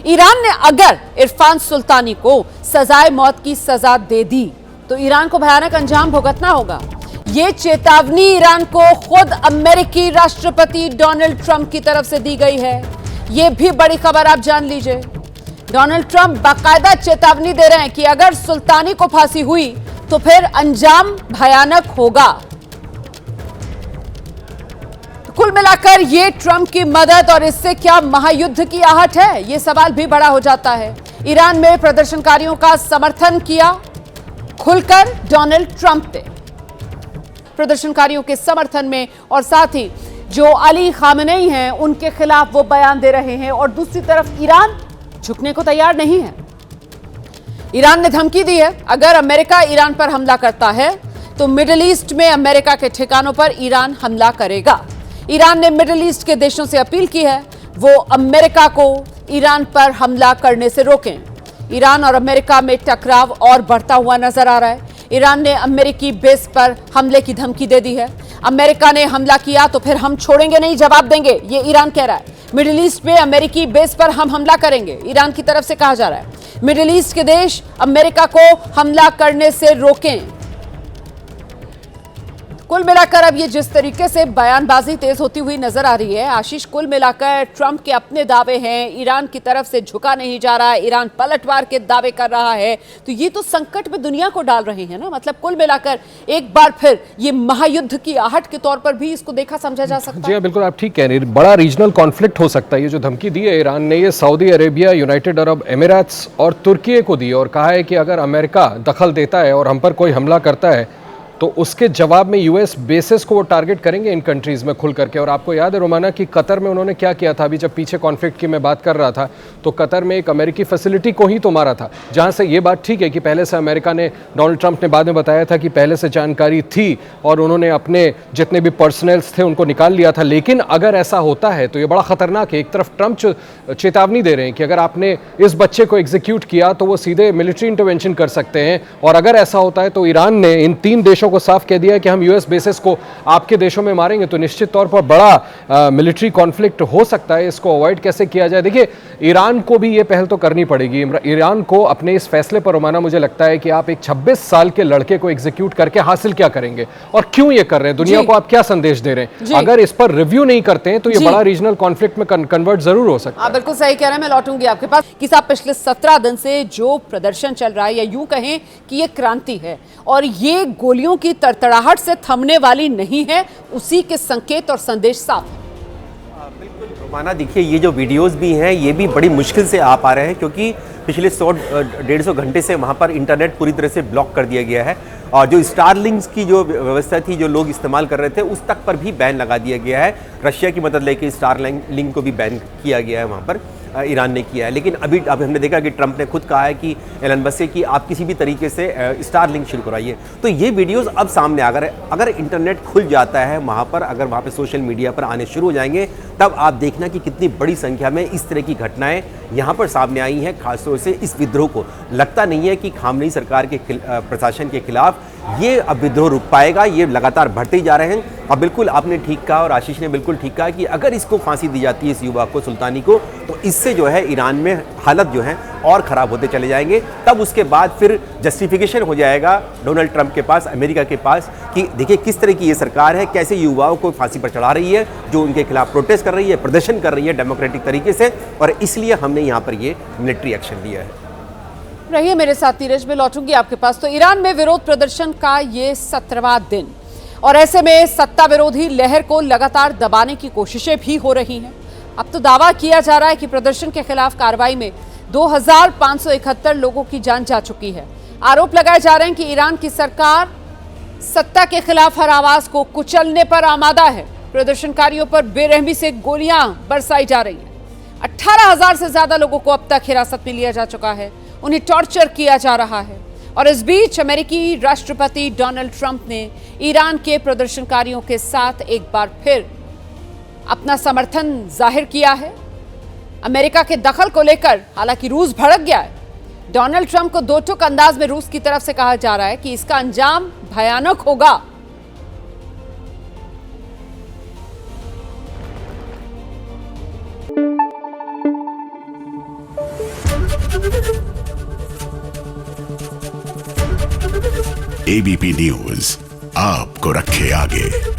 Iran ने अगर इरफान सुल्तानी को सजाए मौत की सजा दे दी तो ईरान को भयानक अंजाम भुगतना होगा। यह चेतावनी ईरान को खुद अमेरिकी राष्ट्रपति डोनाल्ड ट्रंप की तरफ से दी गई है। यह भी बड़ी खबर, आप जान लीजिए। डोनाल्ड ट्रंप बाकायदा चेतावनी दे रहे हैं कि अगर सुल्तानी को फांसी हुई तो फिर अंजाम भयानक होगा। कुल मिलाकर ये ट्रंप की मदद और इससे क्या महायुद्ध की आहट है, यह सवाल भी बड़ा हो जाता है। ईरान में प्रदर्शनकारियों का समर्थन किया खुलकर डोनाल्ड ट्रंप ने, प्रदर्शनकारियों के समर्थन में, और साथ ही जो अली खामेनेई हैं उनके खिलाफ वो बयान दे रहे हैं। और दूसरी तरफ ईरान झुकने को तैयार नहीं है। ईरान ने धमकी दी है अगर अमेरिका ईरान पर हमला करता है तो मिडिल ईस्ट में अमेरिका के ठिकानों पर ईरान हमला करेगा। ईरान ने मिडिल ईस्ट के देशों से अपील की है वो अमेरिका को ईरान पर हमला करने से रोकें। ईरान और अमेरिका में टकराव और बढ़ता हुआ नजर आ रहा है। ईरान ने अमेरिकी बेस पर हमले की धमकी दे दी है। अमेरिका ने हमला किया तो फिर हम छोड़ेंगे नहीं, जवाब देंगे, ये ईरान कह रहा है। मिडिल ईस्ट में अमेरिकी बेस पर हम हमला करेंगे, ईरान की तरफ से कहा जा रहा है। मिडिल ईस्ट के देश अमेरिका को हमला करने से रोकें। कुल मिलाकर अब ये जिस तरीके से बयानबाजी तेज होती हुई नजर आ रही है आशीष, कुल मिलाकर ट्रंप के अपने दावे हैं, ईरान की तरफ से झुका नहीं जा रहा है, ईरान पलटवार के दावे कर रहा है, तो ये तो संकट में दुनिया को डाल रहे हैं ना। मतलब कुल मिलाकर एक बार फिर ये महायुद्ध की आहट के तौर पर भी इसको देखा समझा जा सकता है। जी बिल्कुल, आप ठीक कह रहे हैं। बड़ा रीजनल कॉन्फ्लिक्ट हो सकता है। ये जो धमकी दी है ईरान ने, ये Saudi Arabia, United Arab Emirates और तुर्की को दी और कहा है कि अगर अमेरिका दखल देता है और हम पर कोई हमला करता है तो उसके जवाब में यूएस बेसिस को वो टारगेट करेंगे इन कंट्रीज़ में खुल करके। और आपको याद है रोमाना कि कतर में उन्होंने क्या किया था, अभी जब पीछे कॉन्फ्लिक्ट की मैं बात कर रहा था तो कतर में एक अमेरिकी फैसिलिटी को ही तो मारा था, जहां से ये बात ठीक है कि पहले से अमेरिका ने, डोनाल्ड ट्रंप ने बाद में बताया था कि पहले से जानकारी थी और उन्होंने अपने जितने भी पर्सनल्स थे उनको निकाल लिया था। लेकिन अगर ऐसा होता है तो ये बड़ा खतरनाक है। एक तरफ ट्रंप चेतावनी दे रहे हैं कि अगर आपने इस बच्चे को एग्जीक्यूट किया तो वो सीधे मिलिट्री इंटरवेंशन कर सकते हैं, और अगर ऐसा होता है तो ईरान ने इन 3 देशों को साफ कह दिया कि हम यूएस बेसिस को आपके देशों में मारेंगे, तो निश्चित तौर पर बड़ा मिलिट्री कॉन्फ्लिक्ट हो सकता है। इसको अवॉइड कैसे किया जाए, देखिए ईरान को भी ये पहल तो करनी पड़ेगी। ईरान को अपने इस फैसले पर रोमाना मुझे लगता है कि आप एक 26 साल के लड़के को एग्जीक्यूट करके हासिल क्या करेंगे और क्यों ये कर रहे हैं, दुनिया को आप क्या संदेश दे रहे हैं। अगर इस पर रिव्यू नहीं करते हैं तो ये बड़ा रीजनल कॉन्फ्लिक्ट में कन्वर्ट जरूर हो सकता है। बिल्कुल सही कह रहे हैं। मैं लौटूंगी आपके पास कि साहब पिछले 17 दिन से जो प्रदर्शन चल रहा है, या यूं कहें कि ये क्रांति है और ये गोलियों की तड़तड़ाहट से थमने वाली नहीं है, उसी के संकेत और संदेश साफ है। बिल्कुल रोमाना, देखिए ये जो वीडियोस भी हैं ये भी बड़ी मुश्किल से आ पा रहे हैं क्योंकि पिछले 100-150 घंटे से वहाँ पर इंटरनेट पूरी तरह से ब्लॉक कर दिया गया है। और जो स्टारलिंक्स की जो व्यवस्था थी जो लोग इस्तेमाल कर रहे थे उस तक पर भी बैन लगा दिया गया है। रशिया की मदद लेके स्टारलिंक को भी बैन किया गया है, वहाँ पर ईरान ने किया है। लेकिन अभी हमने देखा कि ट्रंप ने खुद कहा है कि एलन मस्क से कि आप किसी भी तरीके से स्टारलिंक शुरू कराइए। तो ये वीडियोस अब सामने अगर इंटरनेट खुल जाता है वहाँ पर, अगर वहाँ पे सोशल मीडिया पर आने शुरू हो जाएंगे, तब आप देखना कि कितनी बड़ी संख्या में इस तरह की घटनाएं यहाँ पर सामने आई हैं। खासतौर से इस विद्रोह को लगता नहीं है कि खामनेई सरकार के प्रशासन के खिलाफ ये अब विद्रोह रुक पाएगा, ये लगातार बढ़ते ही जा रहे हैं। और बिल्कुल आपने ठीक कहा और आशीष ने बिल्कुल ठीक कहा कि अगर इसको फांसी दी जाती है इस युवा को, सुल्तानी को, तो इससे जो है ईरान में हालत जो है और ख़राब होते चले जाएंगे। तब उसके बाद फिर जस्टिफिकेशन हो जाएगा डोनाल्ड ट्रंप के पास, अमेरिका के पास, कि देखिए किस तरह की ये सरकार है, कैसे युवाओं को फांसी पर चढ़ा रही है, जो उनके खिलाफ प्रोटेस्ट कर रही है, प्रदर्शन कर रही है डेमोक्रेटिक तरीके से, और इसलिए हमने यहाँ पर ये मिलिट्री एक्शन लिया है। रहिए मेरे साथ नीरज, में लौटूंगी आपके पास। तो ईरान में विरोध प्रदर्शन का ये 17वां दिन, और ऐसे में सत्ता विरोधी लहर को लगातार दबाने की कोशिशें भी हो रही हैं। अब तो दावा किया जा रहा है कि प्रदर्शन के खिलाफ कार्रवाई में 2571 लोगों की जान जा चुकी है। आरोप लगाए जा रहे हैं कि ईरान की सरकार सत्ता के खिलाफ हर आवाज को कुचलने पर आमादा है। प्रदर्शनकारियों पर बेरहमी से गोलियां बरसाई जा रही हैं। 18,000 से ज्यादा लोगों को अब तक हिरासत में लिया जा चुका है, उन्हें टॉर्चर किया जा रहा है। और इस बीच अमेरिकी राष्ट्रपति डोनाल्ड ट्रंप ने ईरान के प्रदर्शनकारियों के साथ एक बार फिर अपना समर्थन जाहिर किया है अमेरिका के दखल को लेकर। हालांकि रूस भड़क गया है। डोनाल्ड ट्रंप को दो टूक अंदाज में रूस की तरफ से कहा जा रहा है कि इसका अंजाम भयानक होगा। एबीपी न्यूज आपको रखे आगे।